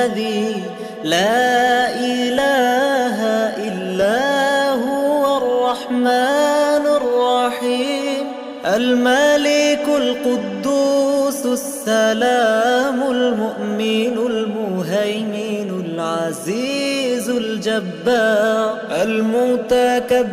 الذي لا إله إلا هو الرحمن الرحيم، الملك القدوس السلام المؤمن المهيمن العزيز الجبار، المتكبر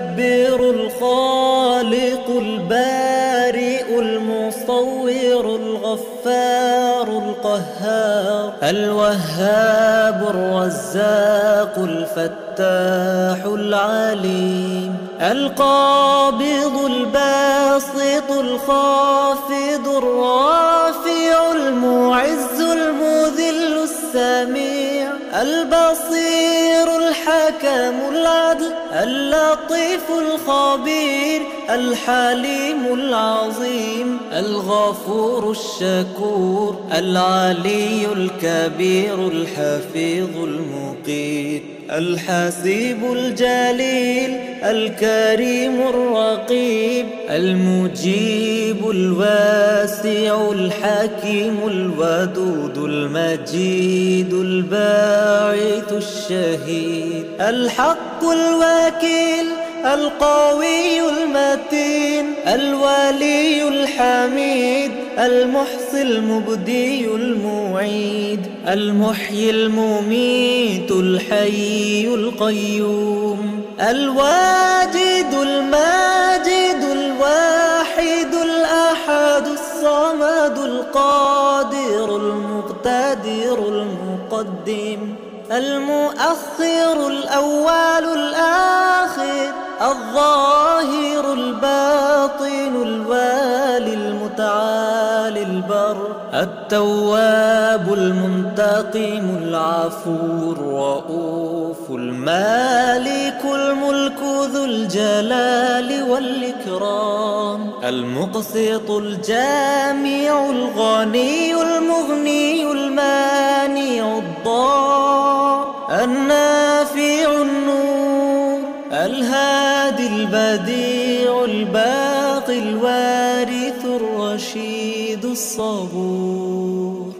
الخالق البارئ المصور الغفار القهار، الوهاب الرزاق الفتاح العليم، القابض الباسط الخافض الرافع المعز المذل السميع، البصير الحكم العدل اللطيف الخبير، الحليم العظيم الغفور الشكور، العلي الكبير الحفيظ المقيت، الحسيب الجليل الكريم الرقيب، المجيب الواسع الحكيم الودود المجيد الباعث الشهيد، الحق الوكيل القوي المتين، الولي الحميد، المحصي المبدي المعيد، المحيي المميت الحي القيوم، الواجد الماجد الواحد الأحد الصمد القادر المقتدر المقدم، المؤخر الأول الآخر، الظاهر الباطن الوالي المتعالي البر، التواب المنتقم العفو الرؤوف، المالك الملك ذو الجلال والإكرام، المقسط الجامع الغني المغني المانع الضار، النافع النور الهادي البديع الباقي الوارث الرشيد الصبور.